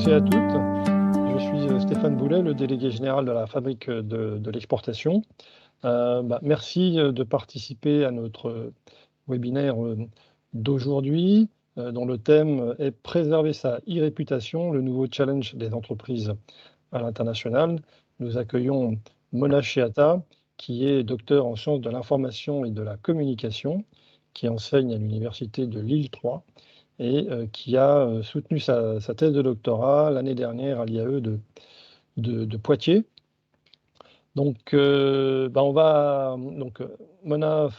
tous et à toutes. Je suis Stéphane Boulet, le délégué général de la Fabrique de l'exportation. Merci de participer à notre webinaire d'aujourd'hui, dont le thème est Préserver sa e-réputation, le nouveau challenge des entreprises à l'international. Nous accueillons Mona Sheata, qui est docteur en sciences de l'information et de la communication, qui enseigne à l'université de Lille 3 et qui a soutenu sa thèse de doctorat l'année dernière à l'IAE de Poitiers. Donc, Mona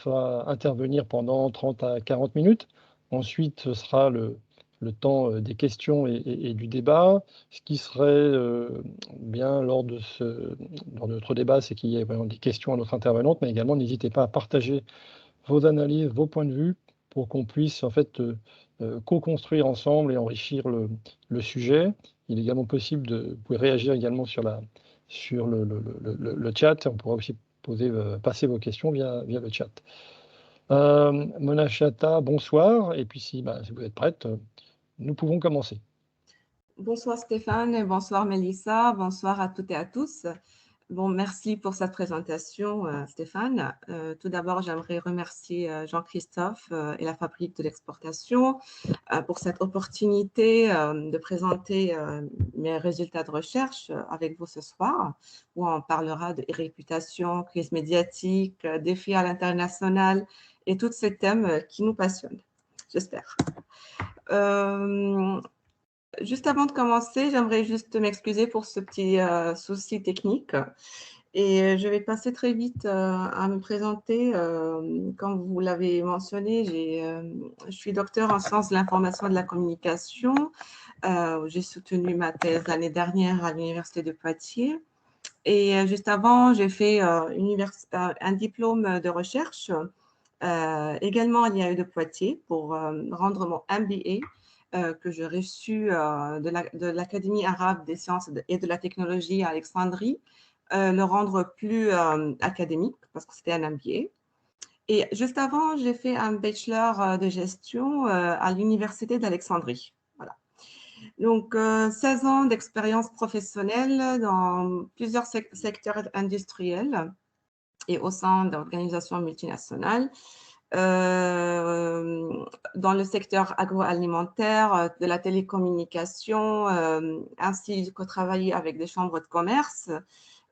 va intervenir pendant 30 à 40 minutes. Ensuite, ce sera le temps des questions et du débat. Ce qui serait bien lors de notre débat, c'est qu'il y ait vraiment des questions à notre intervenante, mais également n'hésitez pas à partager vos analyses, vos points de vue, pour qu'on puisse en fait co-construire ensemble et enrichir le sujet. Il est également possible vous pouvez réagir également sur le chat. On pourra aussi passer vos questions via le chat. Mona Sheata, bonsoir. Et puis si vous êtes prête, nous pouvons commencer. Bonsoir Stéphane et bonsoir Mélissa, bonsoir à toutes et à tous. Bon, merci pour cette présentation Stéphane. Tout d'abord, j'aimerais remercier Jean-Christophe et la Fabrique de l'exportation pour cette opportunité de présenter mes résultats de recherche avec vous ce soir, où on parlera de réputation, crise médiatique, défis à l'international et tous ces thèmes qui nous passionnent, j'espère. Juste avant de commencer, j'aimerais juste m'excuser pour ce petit souci technique. Et je vais passer très vite à me présenter. Comme vous l'avez mentionné, je suis docteur en sciences de l'information et de la communication. J'ai soutenu ma thèse l'année dernière à l'Université de Poitiers. Et juste avant, j'ai fait un diplôme de recherche, également à l'IAE de Poitiers, pour rendre mon MBA que j'ai reçu de l'Académie arabe des sciences et de la technologie à Alexandrie, le rendre plus académique parce que c'était un MBA. Et juste avant, j'ai fait un bachelor de gestion à l'Université d'Alexandrie. Voilà. Donc, 16 ans d'expérience professionnelle dans plusieurs secteurs industriels et au sein d'organisations multinationales. Dans le secteur agroalimentaire, de la télécommunication, ainsi que travailler avec des chambres de commerce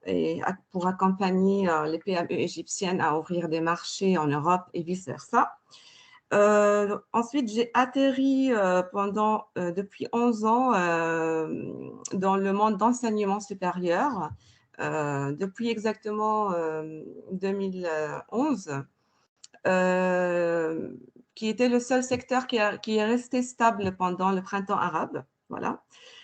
et pour accompagner les PME égyptiennes à ouvrir des marchés en Europe et vice-versa. Ensuite, j'ai atterri depuis 11 ans dans le monde d'enseignement supérieur, depuis exactement 2011. Qui était le seul secteur qui est resté stable pendant le printemps arabe. Voilà.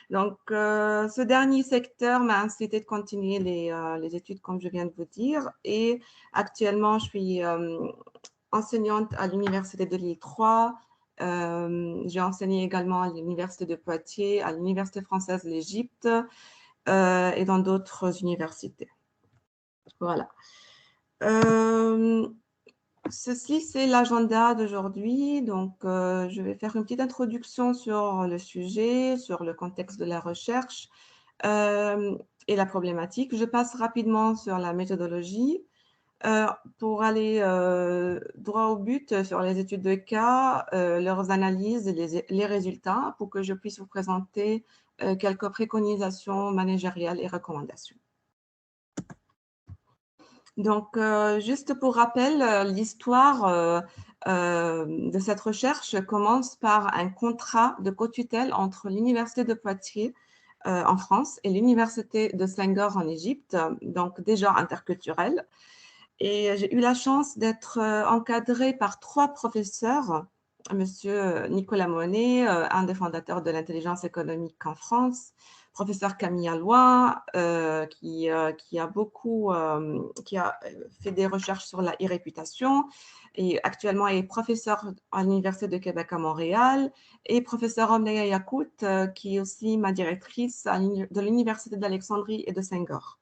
Donc, ce dernier secteur m'a incité de continuer les études, comme je viens de vous dire. Et actuellement, je suis enseignante à l'Université de Lille 3. J'ai enseigné également à l'Université de Poitiers, à l'Université française de l'Égypte et dans d'autres universités. Voilà. Ceci, c'est l'agenda d'aujourd'hui. Donc, je vais faire une petite introduction sur le sujet, sur le contexte de la recherche et la problématique. Je passe rapidement sur la méthodologie pour aller droit au but sur les études de cas, leurs analyses et les résultats pour que je puisse vous présenter quelques préconisations managériales et recommandations. Donc, juste pour rappel, l'histoire de cette recherche commence par un contrat de co-tutelle entre l'Université de Poitiers en France et l'Université de Senghor en Égypte, donc déjà interculturelle. Et j'ai eu la chance d'être encadrée par 3 professeurs, Monsieur Nicolas Monet, un des fondateurs de l'intelligence économique en France, professeur Camille Alloy, qui a fait des recherches sur la e-réputation et actuellement est professeur à l'Université de Québec à Montréal, et professeur Omneya Yakout, qui est aussi ma directrice de l'Université d'Alexandrie et de Senghor.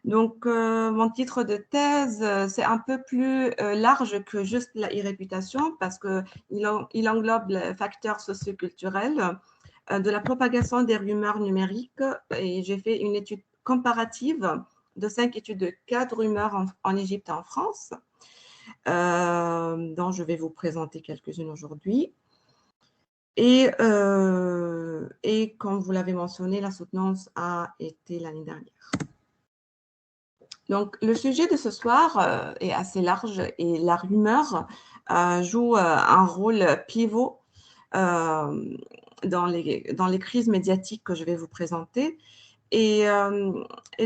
Donc, mon titre de thèse, c'est un peu plus large que juste la e-réputation parce qu'il englobe les facteurs socioculturels, de la propagation des rumeurs numériques et j'ai fait une étude comparative de 5 études de cas de rumeurs en Égypte et en France, dont je vais vous présenter quelques-unes aujourd'hui. Et comme vous l'avez mentionné, la soutenance a été l'année dernière. Donc, le sujet de ce soir est assez large et la rumeur joue un rôle pivot dans les crises médiatiques que je vais vous présenter. Et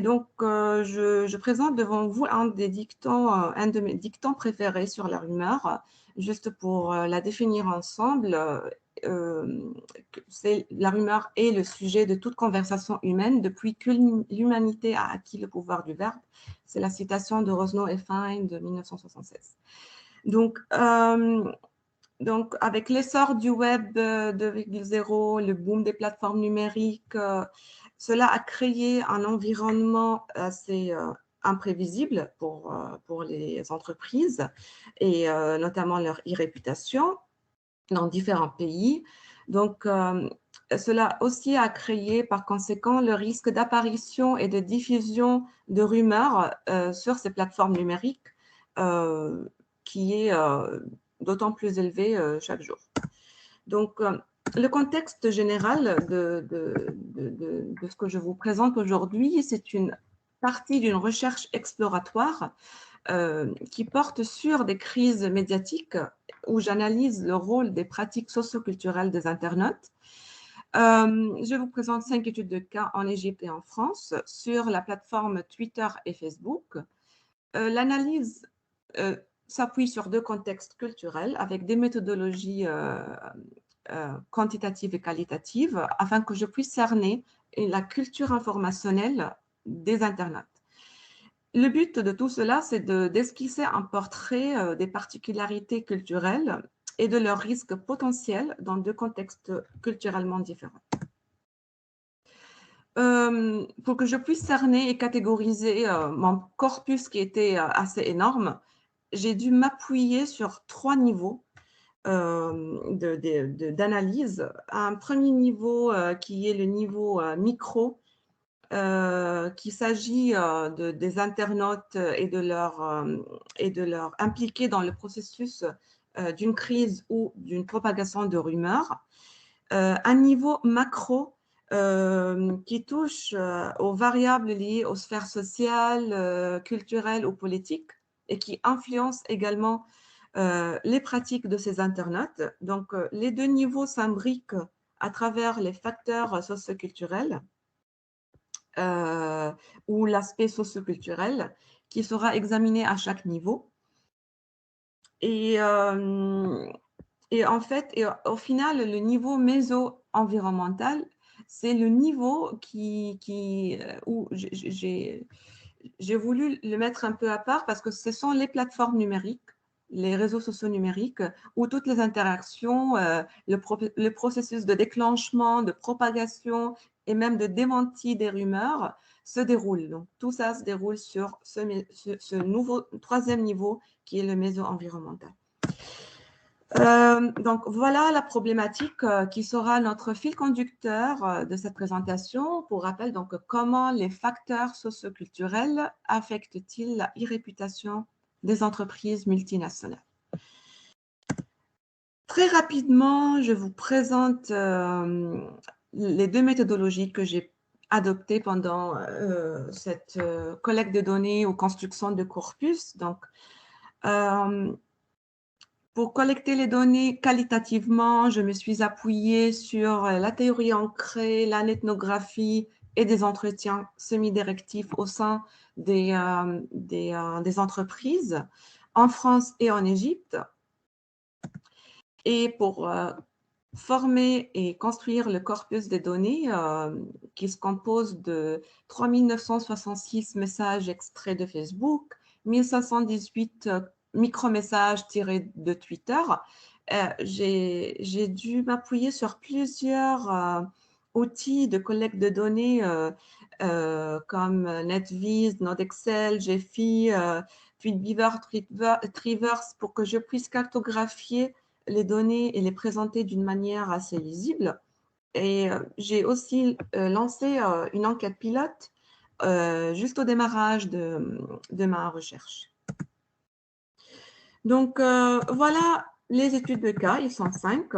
donc, je présente devant vous un de mes dictons préférés sur la rumeur, juste pour la définir ensemble. La rumeur est le sujet de toute conversation humaine depuis que l'humanité a acquis le pouvoir du verbe. C'est la citation de Rosno et Fine de 1976. Donc, avec l'essor du web 2.0, le boom des plateformes numériques, cela a créé un environnement assez imprévisible pour les entreprises et notamment leur e-réputation dans différents pays. Donc, cela aussi a créé par conséquent le risque d'apparition et de diffusion de rumeurs sur ces plateformes numériques qui est d'autant plus élevé chaque jour. Donc, le contexte général de ce que je vous présente aujourd'hui, c'est une partie d'une recherche exploratoire qui porte sur des crises médiatiques où j'analyse le rôle des pratiques socioculturelles des internautes. Je vous présente 5 études de cas en Égypte et en France sur la plateforme Twitter et Facebook. L'analyse s'appuie sur 2 contextes culturels avec des méthodologies quantitatives et qualitatives afin que je puisse cerner la culture informationnelle des internautes. Le but de tout cela, c'est d'esquisser un portrait des particularités culturelles et de leurs risques potentiels dans 2 contextes culturellement différents. Pour que je puisse cerner et catégoriser mon corpus qui était assez énorme, j'ai dû m'appuyer sur 3 niveaux d'analyse. Un premier niveau qui est le niveau micro, qu'il s'agit des internautes et de leur impliquer dans le processus d'une crise ou d'une propagation de rumeurs. Un niveau macro qui touche aux variables liées aux sphères sociales, culturelles ou politiques et qui influence également les pratiques de ces internautes. Donc, les 2 niveaux s'imbriquent à travers les facteurs socioculturels ou l'aspect socioculturel qui sera examiné à chaque niveau. Et en fait, au final, le niveau méso-environnemental, c'est le niveau où j'ai voulu le mettre un peu à part parce que ce sont les plateformes numériques, les réseaux sociaux numériques, où toutes les interactions, le processus de déclenchement, de propagation et même de démenti des rumeurs se déroulent. Donc, tout ça se déroule sur ce nouveau 3e niveau qui est le méso-environnemental. Donc, voilà la problématique qui sera notre fil conducteur de cette présentation. Pour rappel, donc, comment les facteurs socioculturels affectent-ils la e-réputation des entreprises multinationales? Très rapidement, je vous présente les 2 méthodologies que j'ai adoptées pendant cette collecte de données ou construction de corpus. Donc, pour collecter les données qualitativement, je me suis appuyée sur la théorie ancrée, la ethnographie et des entretiens semi-directifs au sein des entreprises en France et en Égypte. Et pour former et construire le corpus des données qui se compose de 3966 messages extraits de Facebook, 1518 micro-messages tirés de Twitter, j'ai dû m'appuyer sur plusieurs outils de collecte de données comme NetVis, NodeXL, Gephi, Tweetbeaver, Treeverse pour que je puisse cartographier les données et les présenter d'une manière assez lisible. Et j'ai aussi lancé une enquête pilote juste au démarrage de ma recherche. Donc, voilà les études de cas, ils sont 5.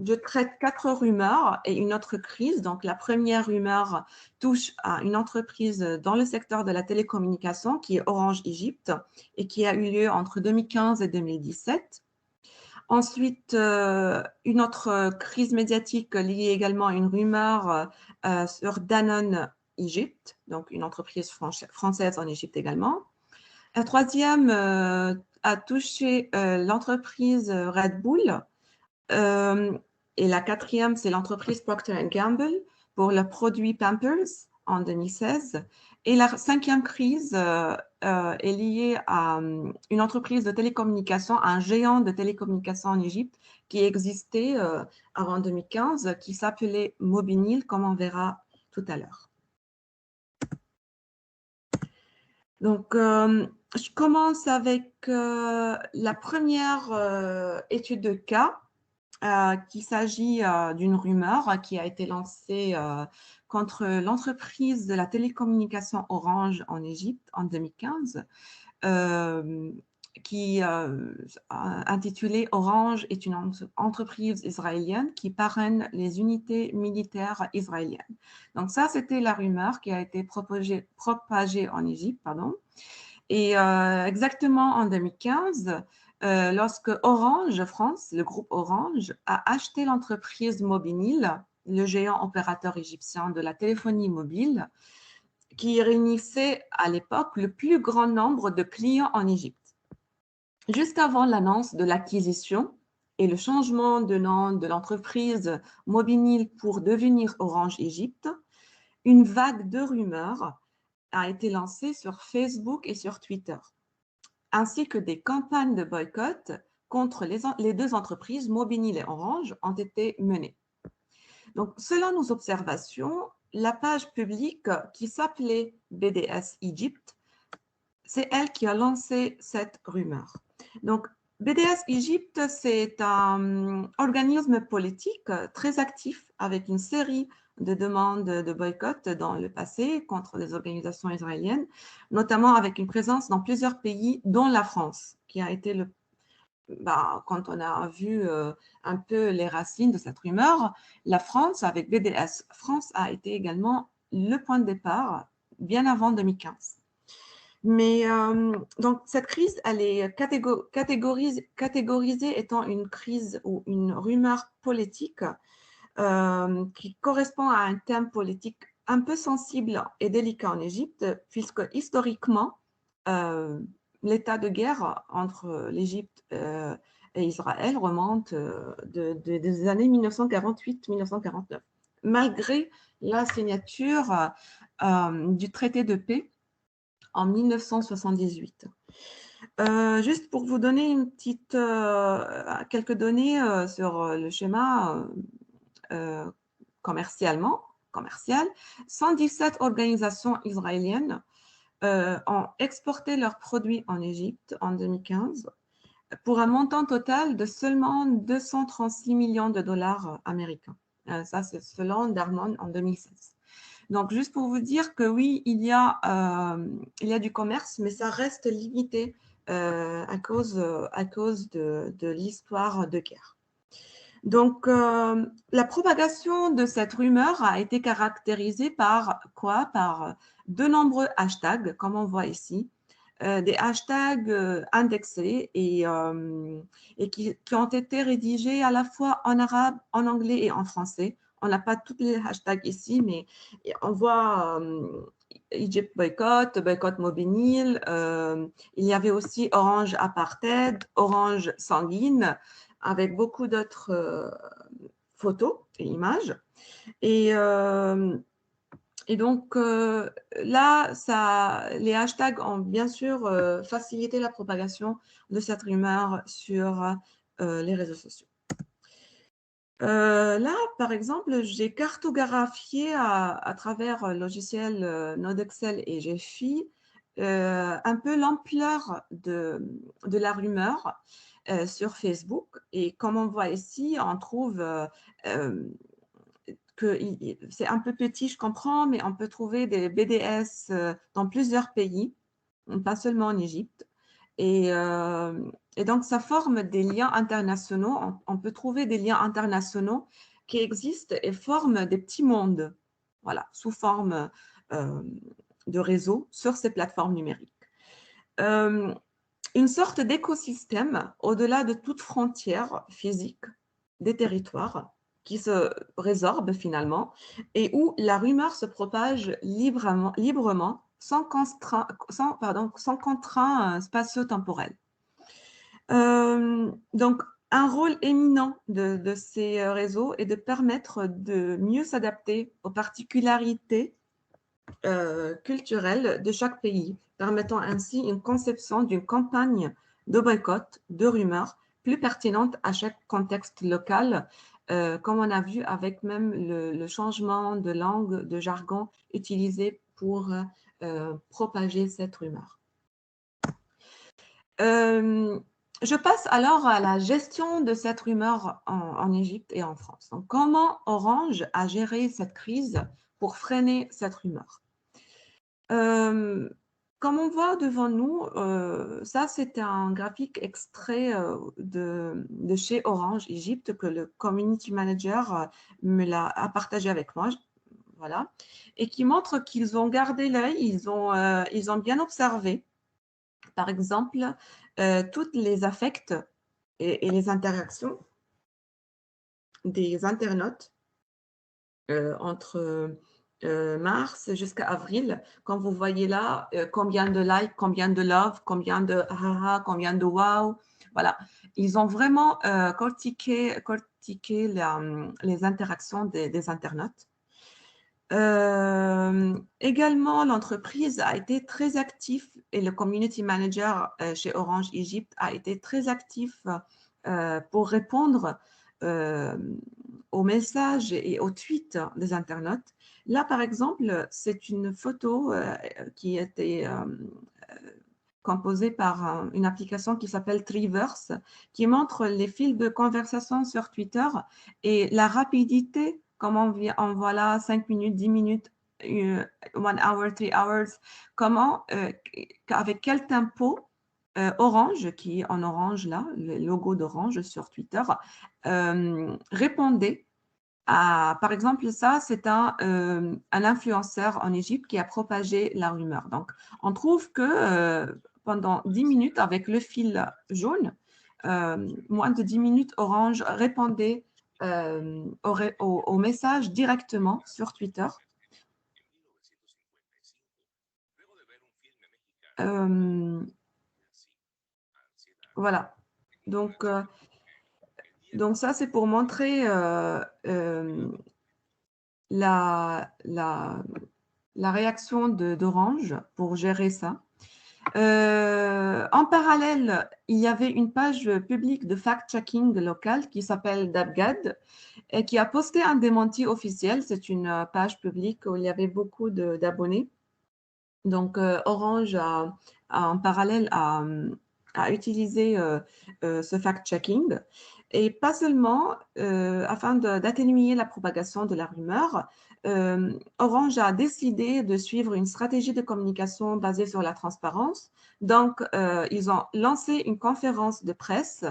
Je traite 4 rumeurs et une autre crise. Donc, la première rumeur touche à une entreprise dans le secteur de la télécommunication qui est Orange Égypte et qui a eu lieu entre 2015 et 2017. Ensuite, une autre crise médiatique liée également à une rumeur sur Danone Égypte, donc une entreprise française en Égypte également. La troisième a touché l'entreprise Red Bull. Et la quatrième, c'est l'entreprise Procter & Gamble pour le produit Pampers en 2016. Et la cinquième crise est liée à une entreprise de télécommunications, un géant de télécommunications en Égypte qui existait avant 2015, qui s'appelait Mobinil, comme on verra tout à l'heure. Donc, je commence avec la première étude de cas, qu'il s'agit d'une rumeur qui a été lancée contre l'entreprise de la télécommunication Orange en Égypte en 2015, qui intitulée Orange est une entreprise israélienne qui parraine les unités militaires israéliennes. Donc ça, c'était la rumeur qui a été propagée en Égypte, pardon. Et exactement en 2015, lorsque Orange France, le groupe Orange, a acheté l'entreprise Mobinil, le géant opérateur égyptien de la téléphonie mobile, qui réunissait à l'époque le plus grand nombre de clients en Égypte. Juste avant l'annonce de l'acquisition et le changement de nom de l'entreprise Mobinil pour devenir Orange Égypte, une vague de rumeurs a été lancée sur Facebook et sur Twitter, ainsi que des campagnes de boycott contre les deux entreprises, Mobinil et Orange, ont été menées. Donc, selon nos observations, la page publique qui s'appelait BDS Egypt, c'est elle qui a lancé cette rumeur. Donc, BDS Egypt, c'est un organisme politique très actif avec une série de demandes de boycott dans le passé contre les organisations israéliennes, notamment avec une présence dans plusieurs pays, dont la France, qui a été quand on a vu un peu les racines de cette rumeur, la France, avec BDS France, a été également le point de départ bien avant 2015. Mais donc, cette crise, elle est catégorisée étant une crise ou une rumeur politique qui correspond à un thème politique un peu sensible et délicat en Égypte, puisque historiquement, l'état de guerre entre l'Égypte et Israël remonte des années 1948-1949, malgré la signature du traité de paix en 1978. Juste pour vous donner quelques données sur le schéma commercial, 117 organisations israéliennes ont exporté leurs produits en Égypte en 2015 pour un montant total de seulement 236 millions de dollars américains. Ça, c'est selon Darmon en 2016. Donc, juste pour vous dire que oui, il y a du commerce, mais ça reste limité à cause de l'histoire de guerre. Donc, la propagation de cette rumeur a été caractérisée par quoi? Par de nombreux hashtags, comme on voit ici, des hashtags indexés et qui ont été rédigés à la fois en arabe, en anglais et en français. On n'a pas tous les hashtags ici, mais on voit Egypt boycott, boycott Mobinil. Il y avait aussi Orange Apartheid, Orange Sanguine, avec beaucoup d'autres photos et images. Et donc, là, les hashtags ont bien sûr facilité la propagation de cette rumeur sur les réseaux sociaux. Là, par exemple, j'ai cartographié à travers le logiciel NodeXL et GFI un peu l'ampleur de la rumeur sur Facebook. Et comme on voit ici, on trouve que c'est un peu petit, je comprends, mais on peut trouver des BDS dans plusieurs pays, pas seulement en Égypte. Et donc, ça forme des liens internationaux. On peut trouver des liens internationaux qui existent et forment des petits mondes, voilà, sous forme de réseau sur ces plateformes numériques. Une sorte d'écosystème au-delà de toute frontière physique des territoires qui se résorbent finalement et où la rumeur se propage librement sans contraint spatio-temporel. Donc, un rôle éminent de ces réseaux est de permettre de mieux s'adapter aux particularités culturelles de chaque pays, permettant ainsi une conception d'une campagne de boycott, de rumeurs, plus pertinente à chaque contexte local, comme on a vu avec même le changement de langue, de jargon utilisé pour propager cette rumeur. Je passe alors à la gestion de cette rumeur en Égypte et en France. Donc, comment Orange a géré cette crise pour freiner cette rumeur? Comme on voit devant nous, ça c'est un graphique extrait de chez Orange Égypte que le community manager a partagé avec moi, voilà, et qui montre qu'ils ont gardé l'œil, ils ont bien observé, par exemple, toutes les affects et les interactions des internautes entre mars jusqu'à avril, quand vous voyez là combien de likes, combien de love, combien de haha, combien de wow, voilà. Ils ont vraiment cortiqué les interactions des internautes. Également, l'entreprise a été très active et le community manager chez Orange Egypte a été très actif pour répondre aux messages et aux tweets des internautes. Là, par exemple, c'est une photo qui a été composée par une application qui s'appelle Treeverse, qui montre les fils de conversation sur Twitter et la rapidité, comme on voit là, 5 minutes, 10 minutes, 1 hour, 3 hours, comment, avec quel tempo Orange, qui est en orange là, le logo d'Orange sur Twitter, répondait à, par exemple, ça, c'est un influenceur en Égypte qui a propagé la rumeur. Donc, on trouve que pendant 10 minutes, avec le fil jaune, moins de 10 minutes, Orange répondait au message directement sur Twitter. Voilà. Donc ça, c'est pour montrer la réaction d'Orange pour gérer ça. En parallèle, il y avait une page publique de fact-checking locale qui s'appelle Dabgad et qui a posté un démenti officiel. C'est une page publique où il y avait beaucoup d'abonnés. Donc, Orange, en parallèle, a utilisé ce fact-checking. Et pas seulement, afin d'atténuer la propagation de la rumeur, Orange a décidé de suivre une stratégie de communication basée sur la transparence. Donc, ils ont lancé une conférence de presse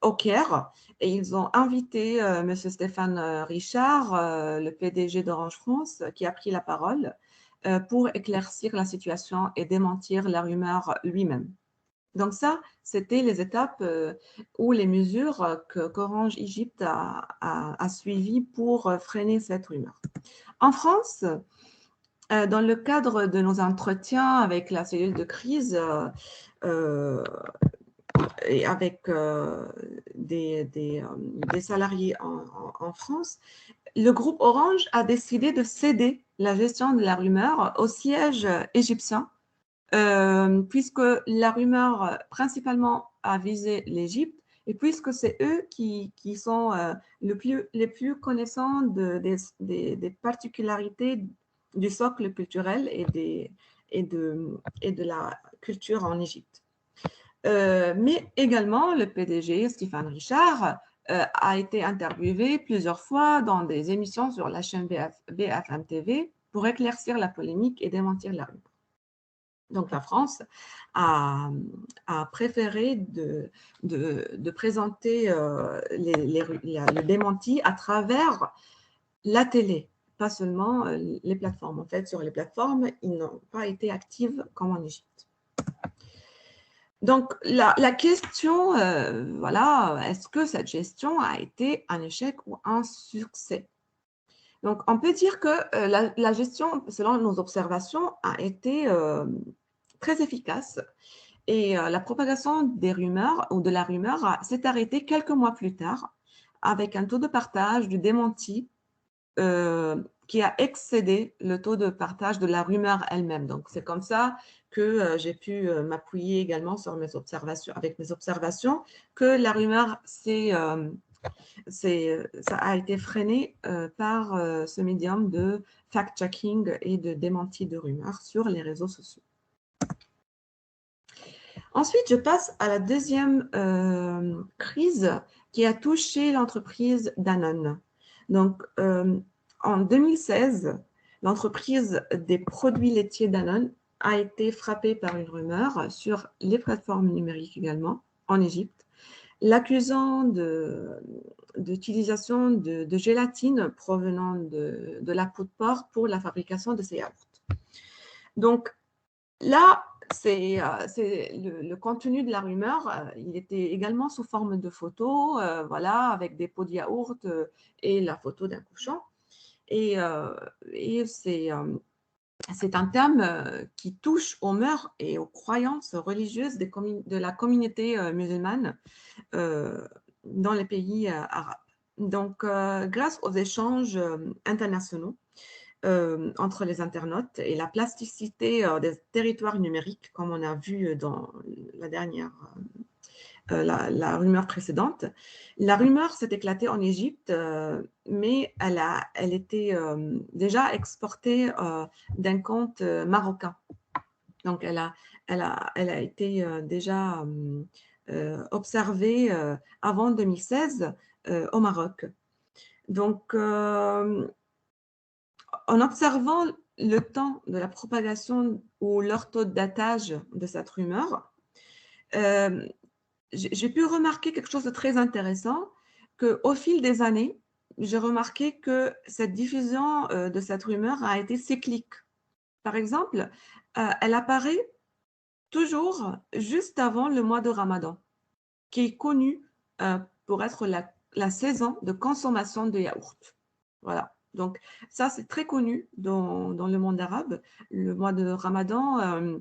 au Caire et ils ont invité M. Stéphane Richard, le PDG d'Orange France, qui a pris la parole pour éclaircir la situation et démentir la rumeur lui-même. Donc ça, c'était les étapes ou les mesures qu'Orange Égypte a suivies pour freiner cette rumeur. En France, dans le cadre de nos entretiens avec la cellule de crise et avec des salariés en France, le groupe Orange a décidé de céder la gestion de la rumeur au siège égyptien, puisque la rumeur principalement a visé l'Égypte et puisque c'est eux qui sont les plus connaissants des particularités du socle culturel et de la culture en Égypte. Mais également, le PDG, Stéphane Richard, a été interviewé plusieurs fois dans des émissions sur la chaîne BFM TV pour éclaircir la polémique et démentir la rumeur. Donc, la France a préféré de présenter le démenti à travers la télé, pas seulement les plateformes. En fait, sur les plateformes, ils n'ont pas été actifs comme en Égypte. Donc, la question, voilà, est-ce que cette gestion a été un échec ou un succès? Donc, on peut dire que la gestion, selon nos observations, a été très efficace et la propagation des rumeurs ou de la rumeur s'est arrêtée quelques mois plus tard avec un taux de partage du démenti qui a excédé le taux de partage de la rumeur elle-même. Donc, c'est comme ça que j'ai pu m'appuyer également sur mes observations, avec mes observations, que la rumeur, ça a été freiné par ce médium de fact-checking et de démenti de rumeurs sur les réseaux sociaux. Ensuite, je passe à la deuxième crise qui a touché l'entreprise Danone. Donc, en 2016, l'entreprise des produits laitiers Danone a été frappée par une rumeur sur les plateformes numériques également, en Égypte, l'accusant d'utilisation de gélatine provenant de la peau de porc pour la fabrication de ses yaourts. Donc, là, c'est le contenu de la rumeur, il était également sous forme de photos, voilà, avec des pots de yaourt et la photo d'un cochon. Et c'est un thème qui touche aux mœurs et aux croyances religieuses de la communauté musulmane dans les pays arabes. Donc, grâce aux échanges internationaux, entre les internautes et la plasticité des territoires numériques, comme on a vu dans la dernière, la rumeur précédente. La rumeur s'est éclatée en Égypte, mais elle était déjà exportée d'un compte marocain. Donc, elle a été déjà observée avant 2016 au Maroc. Donc, en observant le temps de la propagation ou leur taux de datage de cette rumeur, j'ai pu remarquer quelque chose de très intéressant, qu'au fil des années, j'ai remarqué que cette diffusion de cette rumeur a été cyclique. Par exemple, elle apparaît toujours juste avant le mois de Ramadan, qui est connu pour être la saison de consommation de yaourt. Voilà. Donc, ça, c'est très connu dans le monde arabe. Le mois de Ramadan,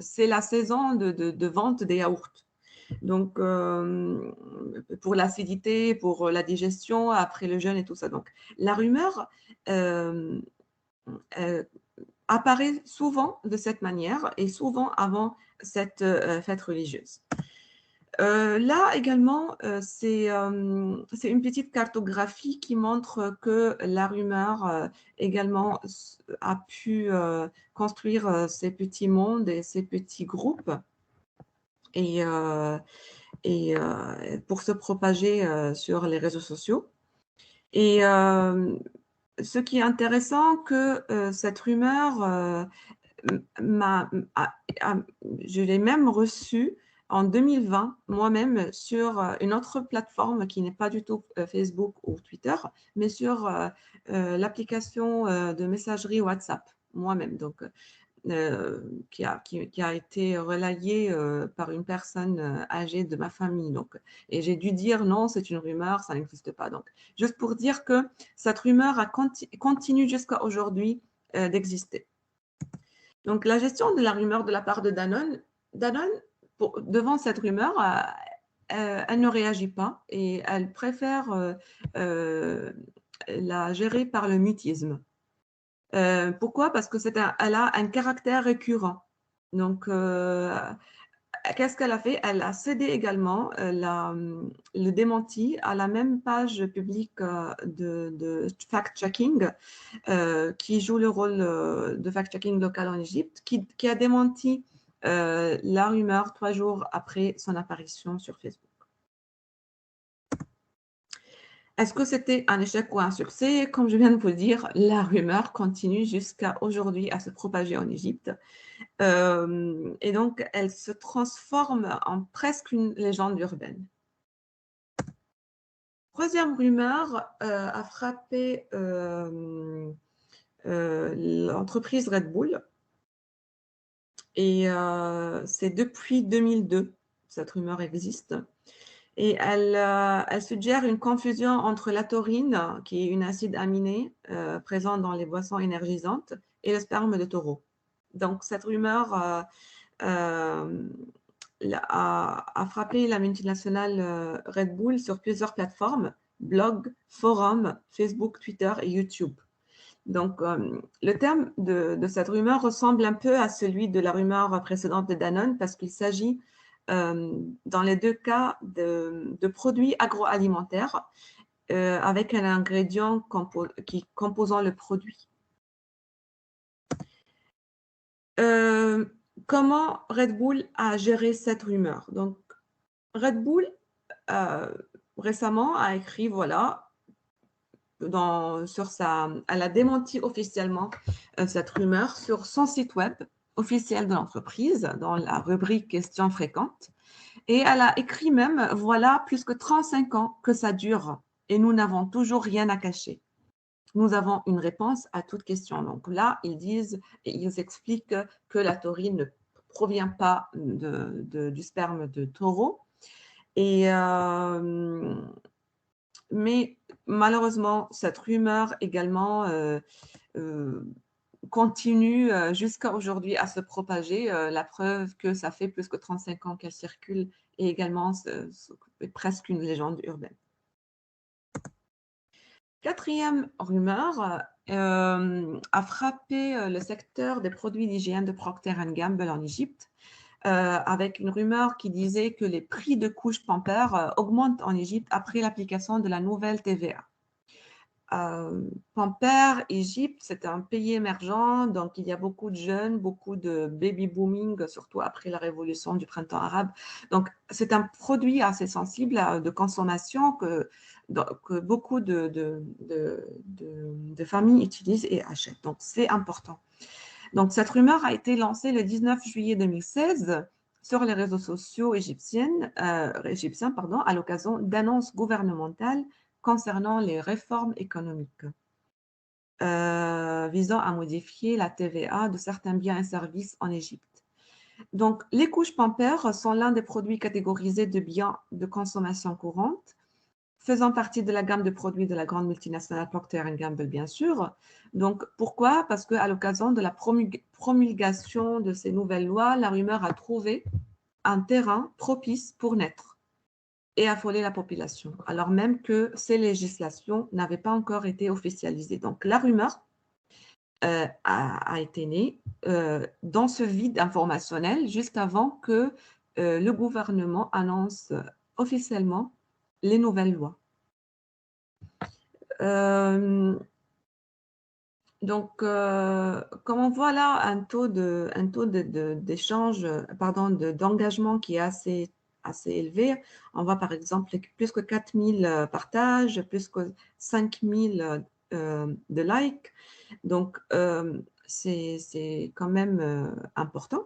c'est la saison de vente des yaourts. Donc, pour l'acidité, pour la digestion, après le jeûne et tout ça. Donc, la rumeur apparaît souvent de cette manière et souvent avant cette fête religieuse. Là également, c'est une petite cartographie qui montre que la rumeur également a pu construire ces petits mondes et ces petits groupes et pour se propager sur les réseaux sociaux. Et ce qui est intéressant, que cette rumeur, je l'ai même reçue en 2020, moi-même, sur une autre plateforme qui n'est pas du tout Facebook ou Twitter, mais sur l'application de messagerie WhatsApp, moi-même, donc, qui a été relayée par une personne âgée de ma famille. Donc, et j'ai dû dire non, c'est une rumeur, ça n'existe pas. Donc, juste pour dire que cette rumeur continue jusqu'à aujourd'hui d'exister. Donc, la gestion de la rumeur de la part de Danone, devant cette rumeur, elle ne réagit pas et elle préfère la gérer par le mutisme. Pourquoi? Parce que elle a un caractère récurrent. Donc, qu'est-ce qu'elle a fait? Elle a cédé également le démenti à la même page publique de fact-checking qui joue le rôle de fact-checking local en Égypte, qui a démenti la rumeur 3 jours après son apparition sur Facebook. Est-ce que c'était un échec ou un succès? Comme je viens de vous le dire, la rumeur continue jusqu'à aujourd'hui à se propager en Égypte. Et donc, elle se transforme en presque une légende urbaine. Troisième rumeur a frappé l'entreprise Red Bull. Et c'est depuis 2002, cette rumeur existe. Et elle suggère une confusion entre la taurine, qui est une acide aminé présent dans les boissons énergisantes, et le sperme de taureau. Donc, cette rumeur a frappé la multinationale Red Bull sur plusieurs plateformes, blogs, forums, Facebook, Twitter et YouTube. Donc, le terme de cette rumeur ressemble un peu à celui de la rumeur précédente de Danone parce qu'il s'agit dans les deux cas de produits agroalimentaires avec un ingrédient composant le produit. Comment Red Bull a géré cette rumeur? Donc, Red Bull récemment a écrit, voilà, elle a démenti officiellement cette rumeur sur son site web officiel de l'entreprise, dans la rubrique questions fréquentes. Et elle a écrit même, voilà, plus que 35 ans que ça dure et nous n'avons toujours rien à cacher. Nous avons une réponse à toute question. Donc là, ils expliquent que la taurine ne provient pas du sperme de taureau. Mais malheureusement, cette rumeur également continue jusqu'à aujourd'hui à se propager. La preuve que ça fait plus que 35 ans qu'elle circule et également presque une légende urbaine. Quatrième rumeur a frappé le secteur des produits d'hygiène de Procter & Gamble en Égypte, avec une rumeur qui disait que les prix de couches Pampers augmentent en Égypte après l'application de la nouvelle TVA. Pampers, Égypte, c'est un pays émergent, donc il y a beaucoup de jeunes, beaucoup de baby booming, surtout après la révolution du printemps arabe. Donc, c'est un produit assez sensible de consommation que beaucoup de familles utilisent et achètent. Donc, c'est important. Donc, cette rumeur a été lancée le 19 juillet 2016 sur les réseaux sociaux égyptiens, à l'occasion d'annonces gouvernementales concernant les réformes économiques visant à modifier la TVA de certains biens et services en Égypte. Donc, les couches Pampers sont l'un des produits catégorisés de biens de consommation courante, faisant partie de la gamme de produits de la grande multinationale Procter & Gamble, bien sûr. Donc, pourquoi? Parce qu'à l'occasion de la promulgation de ces nouvelles lois, la rumeur a trouvé un terrain propice pour naître et affoler la population, alors même que ces législations n'avaient pas encore été officialisées. Donc, la rumeur a été née dans ce vide informationnel juste avant que le gouvernement annonce officiellement les nouvelles lois. Donc, comme on voit là un taux d'engagement qui est assez élevé. On voit par exemple plus que 4000 partages, plus que 5000 de likes. Donc, c'est quand même important.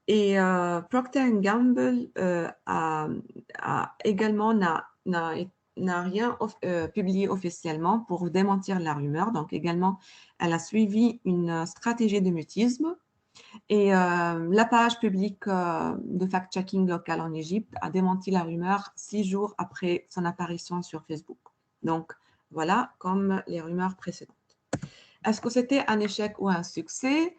Et Procter & Gamble également n'a rien publié officiellement pour démentir la rumeur. Donc également, elle a suivi une stratégie de mutisme. Et la page publique de fact-checking local en Égypte a démenti la rumeur 6 jours après son apparition sur Facebook. Donc, voilà, comme les rumeurs précédentes. Est-ce que c'était un échec ou un succès?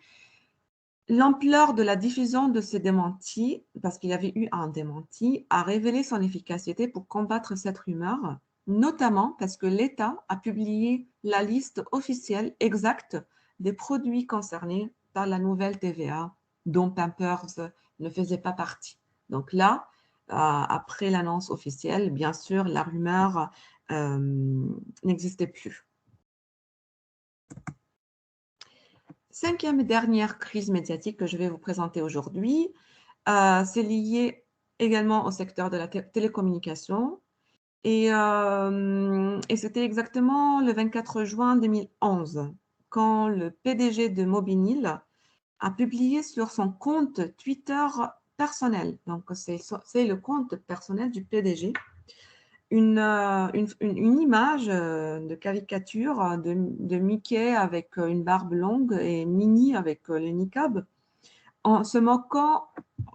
L'ampleur de la diffusion de ces démentis, parce qu'il y avait eu un démenti, a révélé son efficacité pour combattre cette rumeur, notamment parce que l'État a publié la liste officielle exacte des produits concernés par la nouvelle TVA, dont Pampers ne faisait pas partie. Donc là, après l'annonce officielle, bien sûr, la rumeur n'existait plus. 5e et dernière crise médiatique que je vais vous présenter aujourd'hui, c'est lié également au secteur de la télécommunication. Et c'était exactement le 24 juin 2011, quand le PDG de Mobinil a publié sur son compte Twitter personnel, donc c'est le compte personnel du PDG, une image de caricature de Mickey avec une barbe longue et Minnie avec le niqab, en se moquant,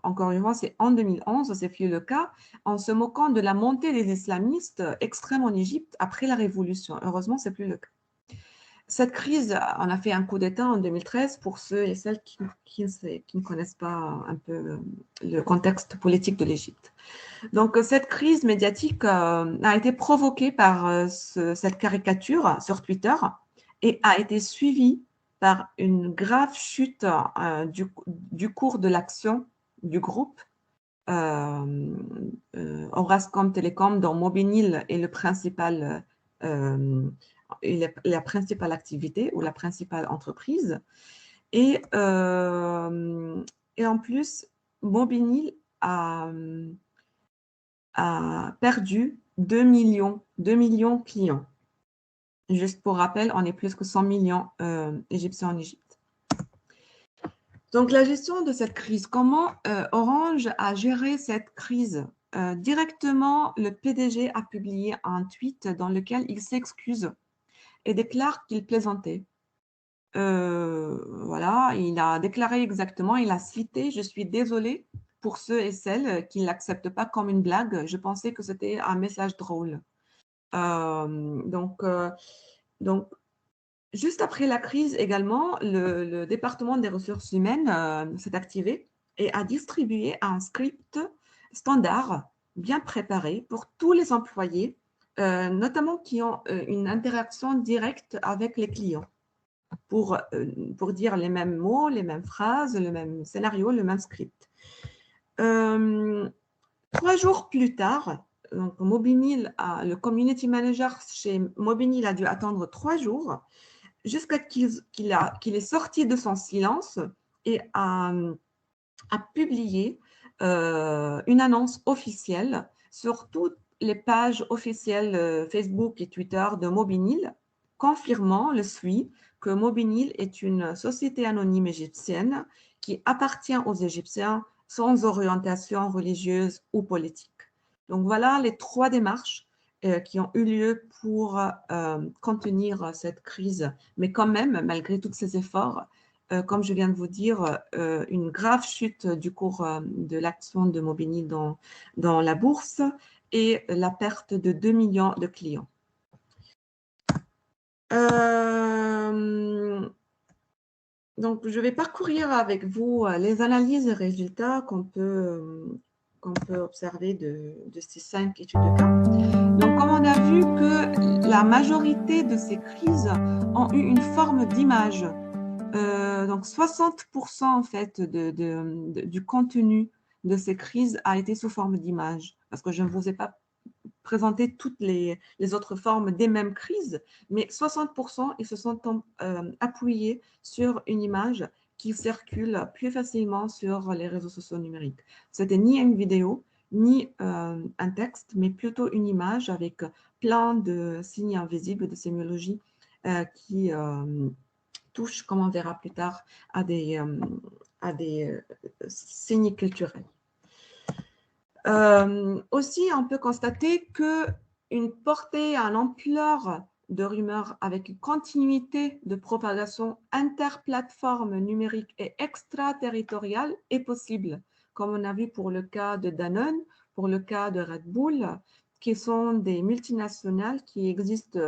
encore une fois, c'est en 2011, c'est plus le cas, en se moquant de la montée des islamistes extrêmes en Égypte après la révolution. Heureusement, c'est plus le cas. Cette crise, on a fait un coup d'État en 2013 pour ceux et celles qui ne connaissent pas un peu le contexte politique de l'Égypte. Donc, cette crise médiatique a été provoquée par cette caricature sur Twitter et a été suivie par une grave chute du cours de l'action du groupe Orascom Telecom, dont Mobinil est la principale activité ou la principale entreprise. Et en plus, Mobinil a perdu 2 millions clients. Juste pour rappel, on est plus que 100 millions égyptiens en Égypte. Donc, la gestion de cette crise, comment Orange a géré cette crise? Directement, le PDG a publié un tweet dans lequel il s'excuse et déclare qu'il plaisantait. Voilà, il a déclaré exactement, il a cité « Je suis désolé pour ceux et celles qui ne l'acceptent pas comme une blague. Je pensais que c'était un message drôle. » Donc, juste après la crise également, le département des ressources humaines s'est activé et a distribué un script standard bien préparé pour tous les employés, notamment qui ont une interaction directe avec les clients, pour dire les mêmes mots, les mêmes phrases, le même scénario, le même script. 3 jours plus tard, donc Mobinil, le community manager chez Mobinil a dû attendre 3 jours jusqu'à qu'il est sorti de son silence et a publié une annonce officielle sur toutes les pages officielles Facebook et Twitter de Mobinil, confirmant que Mobinil est une société anonyme égyptienne qui appartient aux Égyptiens sans orientation religieuse ou politique. Donc voilà les 3 démarches qui ont eu lieu pour contenir cette crise. Mais quand même, malgré tous ces efforts, comme je viens de vous dire, une grave chute du cours de l'action de Mobinil dans la bourse et la perte de 2 millions de clients. Donc, je vais parcourir avec vous les analyses et résultats qu'on peut observer de ces 5 études de cas. Donc, comme on a vu que la majorité de ces crises ont eu une forme d'image, donc 60% en fait du contenu de ces crises a été sous forme d'image, parce que je ne vous ai pas présenté toutes les autres formes des mêmes crises, mais 60% ils se sont appuyés sur une image qui circule plus facilement sur les réseaux sociaux numériques. C'était ni une vidéo, ni un texte, mais plutôt une image avec plein de signes invisibles de sémiologie qui touchent, comme on verra plus tard, à des signes culturels. Aussi, on peut constater qu'une portée à l'ampleur de rumeurs avec une continuité de propagation interplateforme numérique et extraterritoriale est possible, comme on a vu pour le cas de Danone, pour le cas de Red Bull, qui sont des multinationales qui existent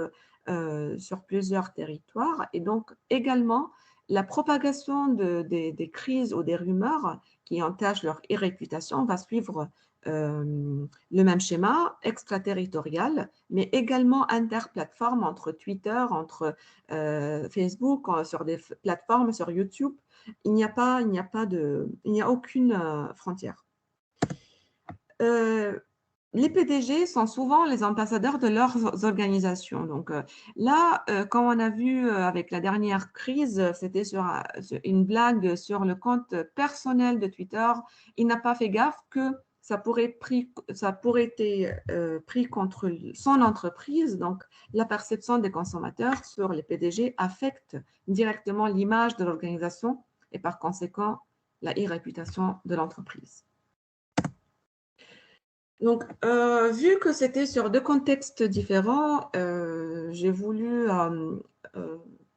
sur plusieurs territoires. Et donc, également, la propagation des crises ou des rumeurs qui entachent leur réputation va suivre le même schéma extraterritorial, mais également interplateforme entre Twitter, entre Facebook, sur des plateformes, sur YouTube. Il n'y a aucune frontière. les PDG sont souvent les ambassadeurs de leurs organisations. Donc là, comme on a vu avec la dernière crise, c'était sur une blague sur le compte personnel de Twitter. Il n'a pas fait gaffe que ça pourrait être pris contre son entreprise. Donc, la perception des consommateurs sur les PDG affecte directement l'image de l'organisation et par conséquent la réputation de l'entreprise. Donc, vu que c'était sur deux contextes différents, j'ai voulu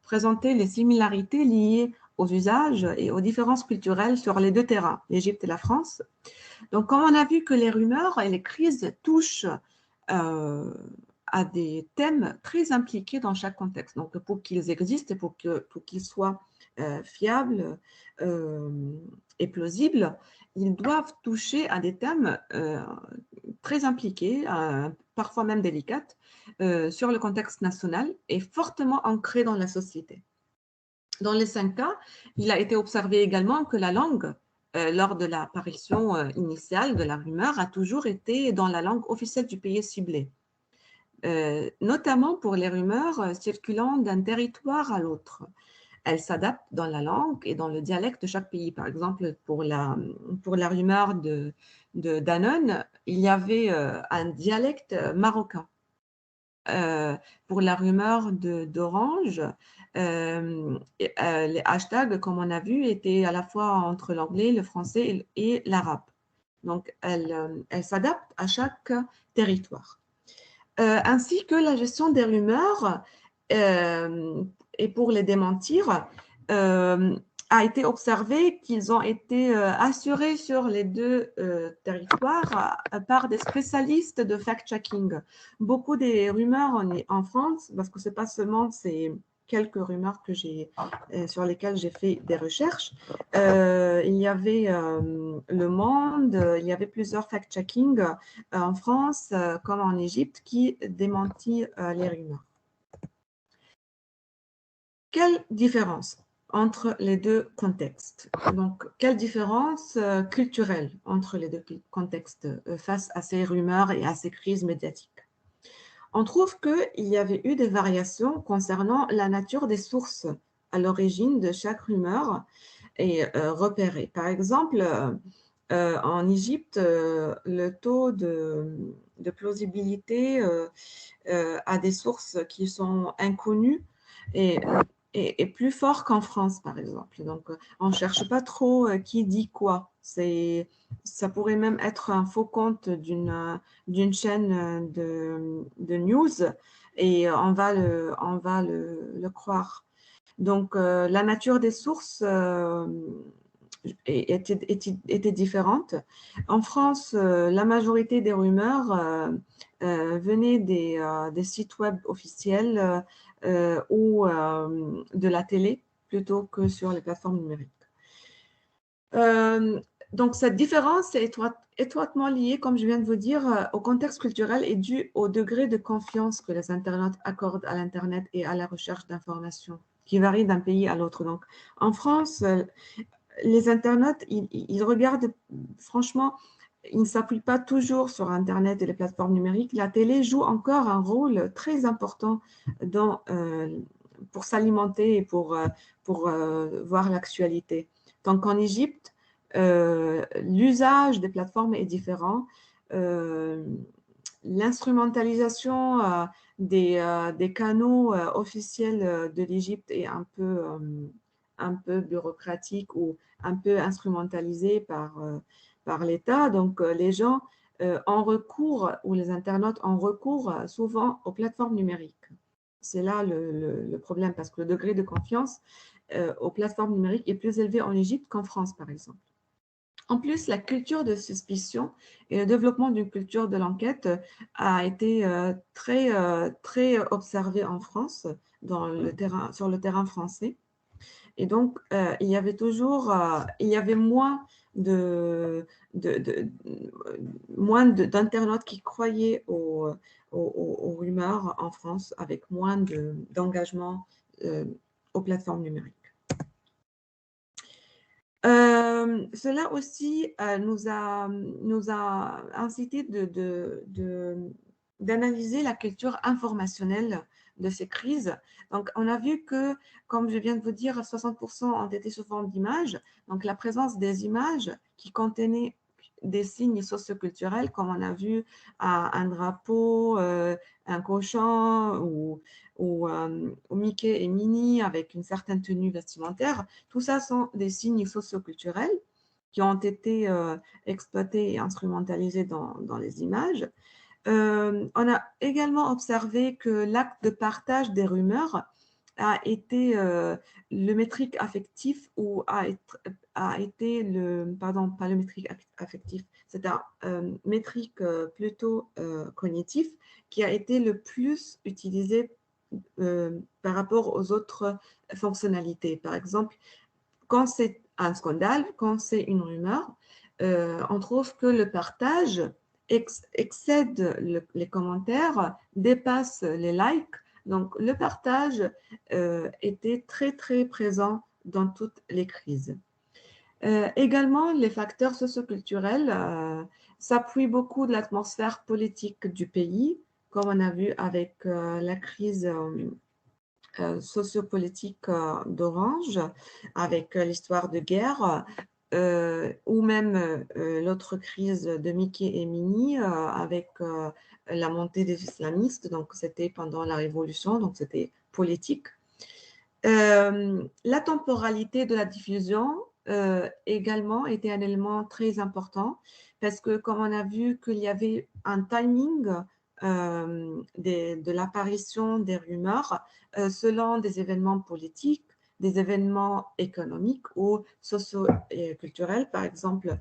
présenter les similarités liées aux usages et aux différences culturelles sur les deux terrains, l'Égypte et la France. Donc, comme on a vu que les rumeurs et les crises touchent à des thèmes très impliqués dans chaque contexte. Donc, pour qu'ils existent et pour qu'ils soient fiables et plausibles, ils doivent toucher à des thèmes très impliqués, parfois même délicates, sur le contexte national et fortement ancrés dans la société. Dans les 5 cas, il a été observé également que la langue, lors de l'apparition initiale de la rumeur, a toujours été dans la langue officielle du pays ciblé, notamment pour les rumeurs circulant d'un territoire à l'autre. Elle s'adapte dans la langue et dans le dialecte de chaque pays. Par exemple, pour la rumeur de Danone, il y avait un dialecte marocain. Pour la rumeur d'Orange, les hashtags, comme on a vu, étaient à la fois entre l'anglais, le français et l'arabe. Donc, elle s'adapte à chaque territoire. Ainsi que la gestion des rumeurs et pour les démentir, a été observé qu'ils ont été assurés sur les deux territoires par des spécialistes de fact-checking. Beaucoup des rumeurs en France, parce que ce n'est pas seulement ces quelques rumeurs que sur lesquelles j'ai fait des recherches, il y avait Le Monde, il y avait plusieurs fact-checking en France comme en Égypte qui démentit les rumeurs. Quelle différence entre les deux contextes? Donc, quelle différence culturelle entre les deux contextes face à ces rumeurs et à ces crises médiatiques? On trouve qu'il y avait eu des variations concernant la nature des sources à l'origine de chaque rumeur et repérée. Par exemple, en Égypte, le taux de plausibilité à des sources qui sont inconnues est plus fort qu'en France, par exemple. Donc, on ne cherche pas trop qui dit quoi. Ça pourrait même être un faux compte d'une chaîne de news et on va le croire. Donc, la nature des sources était différente. En France, la majorité des rumeurs venaient des sites web officiels ou de la télé plutôt que sur les plateformes numériques. Donc, cette différence est étroitement liée, comme je viens de vous dire, au contexte culturel et due au degré de confiance que les internautes accordent à l'Internet et à la recherche d'informations, qui varie d'un pays à l'autre. Donc, en France, les internautes, ils regardent, franchement, ils ne s'appuient pas toujours sur Internet et les plateformes numériques. La télé joue encore un rôle très important pour s'alimenter et pour voir l'actualité. Donc, en Égypte, l'usage des plateformes est différent. L'instrumentalisation des canaux officiels de l'Égypte est un peu bureaucratique ou un peu instrumentalisée par l'État. Donc, les gens ont recours, ou les internautes ont recours souvent aux plateformes numériques. C'est là le problème, parce que le degré de confiance aux plateformes numériques est plus élevé en Égypte qu'en France, par exemple. En plus, la culture de suspicion et le développement d'une culture de l'enquête a été très observé en France, sur le terrain français. Et donc, il y avait moins d'internautes qui croyaient aux rumeurs en France, avec moins d'engagement aux plateformes numériques. Cela aussi nous a incité d'analyser la culture informationnelle de ces crises. Donc, on a vu que, comme je viens de vous dire, 60% ont été sous forme d'images. Donc, la présence des images qui contenaient des signes socioculturels, comme on a vu un drapeau, un cochon ou Mickey et Minnie avec une certaine tenue vestimentaire, tout ça sont des signes socioculturels qui ont été exploités et instrumentalisés dans les images. On a également observé que l'acte de partage des rumeurs a été le métrique affectif ou a été pardon, pas le métrique affectif, c'est un métrique plutôt cognitif qui a été le plus utilisé par rapport aux autres fonctionnalités. Par exemple, quand c'est un scandale, quand c'est une rumeur, on trouve que le partage excède les commentaires, dépasse les likes. Donc, le partage était très, très présent dans toutes les crises. Également, les facteurs socioculturels s'appuient beaucoup de l'atmosphère politique du pays, comme on a vu avec la crise sociopolitique d'Orange, avec l'histoire de guerre, ou même l'autre crise de Mickey et Minnie avec la montée des islamistes. Donc, c'était pendant la Révolution, donc c'était politique. La temporalité de la diffusion également était un élément très important parce que, comme on a vu qu'il y avait un timing de l'apparition des rumeurs selon des événements politiques, des événements économiques ou socio-culturels, par exemple,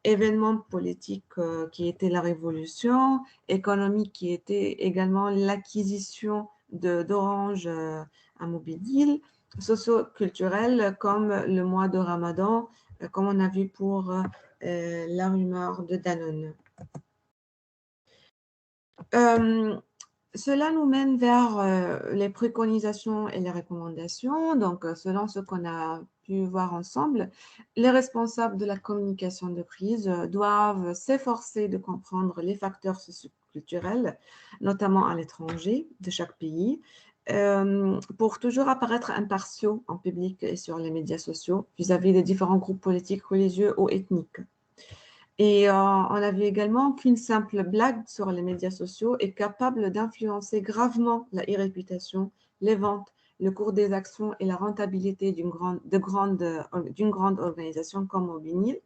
événements politiques qui étaient la révolution, économique qui était également l'acquisition d'Orange à Mobile, socio-culturel comme le mois de Ramadan, comme on a vu pour la rumeur de Danone. Cela nous mène vers les préconisations et les recommandations. Donc, selon ce qu'on a pu voir ensemble, les responsables de la communication de crise doivent s'efforcer de comprendre les facteurs socioculturels, notamment à l'étranger de chaque pays, pour toujours apparaître impartiaux en public et sur les médias sociaux vis-à-vis des différents groupes politiques, religieux ou ethniques. Et on a vu également qu'une simple blague sur les médias sociaux est capable d'influencer gravement la réputation, les ventes, le cours des actions et la rentabilité d'une grande organisation comme Mobinil.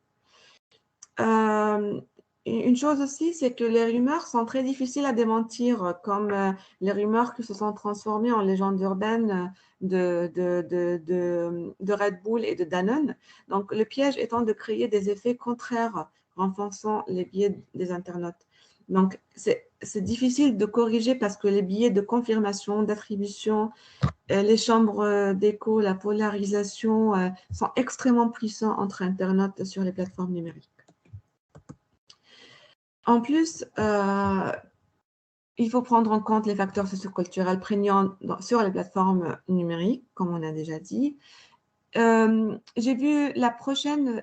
Une chose aussi, c'est que les rumeurs sont très difficiles à démentir, comme les rumeurs qui se sont transformées en légendes urbaines de Red Bull et de Danone. Donc, le piège étant de créer des effets contraires, renforçant les biais des internautes. Donc, c'est difficile de corriger parce que les biais de confirmation, d'attribution, les chambres d'écho, la polarisation sont extrêmement puissants entre internautes sur les plateformes numériques. En plus, il faut prendre en compte les facteurs socioculturels prégnants sur les plateformes numériques, comme on a déjà dit. J'ai vu la prochaine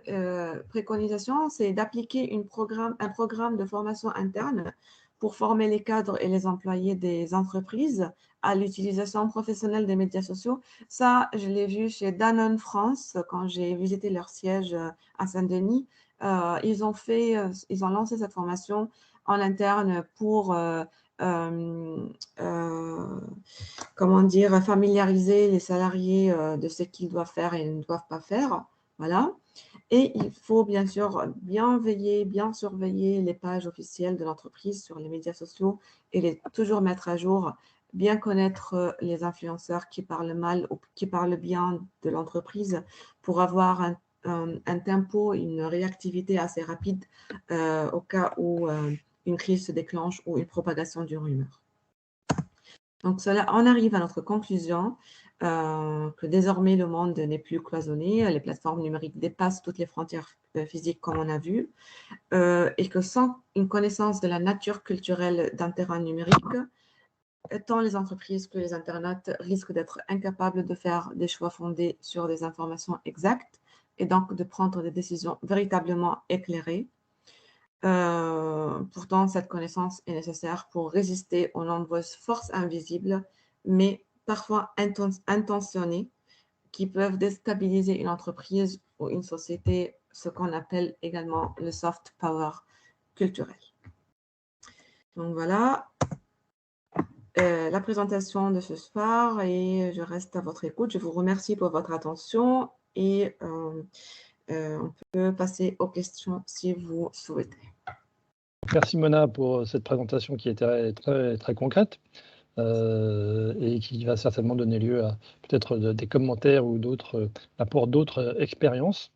préconisation, c'est d'appliquer un programme de formation interne pour former les cadres et les employés des entreprises à l'utilisation professionnelle des médias sociaux. Ça, je l'ai vu chez Danone France quand j'ai visité leur siège à Saint-Denis. Ils ont lancé cette formation en interne pour comment dire, familiariser les salariés de ce qu'ils doivent faire et ne doivent pas faire. Voilà. Et il faut bien sûr bien veiller, bien surveiller les pages officielles de l'entreprise sur les médias sociaux et les toujours mettre à jour, bien connaître les influenceurs qui parlent mal ou qui parlent bien de l'entreprise pour avoir un tempo, une réactivité assez rapide au cas où une crise se déclenche ou une propagation d'une rumeur. Donc, cela, on arrive à notre conclusion que désormais, le monde n'est plus cloisonné, les plateformes numériques dépassent toutes les frontières physiques, comme on a vu, et que sans une connaissance de la nature culturelle d'un terrain numérique, tant les entreprises que les internautes risquent d'être incapables de faire des choix fondés sur des informations exactes, et donc de prendre des décisions véritablement éclairées. Pourtant, cette connaissance est nécessaire pour résister aux nombreuses forces invisibles, mais parfois intentionnées, qui peuvent déstabiliser une entreprise ou une société, ce qu'on appelle également le soft power culturel. Donc voilà la présentation de ce soir et je reste à votre écoute. Je vous remercie pour votre attention et on peut passer aux questions si vous souhaitez. Merci Mona pour cette présentation qui était très, très concrète et qui va certainement donner lieu à peut-être des commentaires ou d'autres apports d'autres expériences.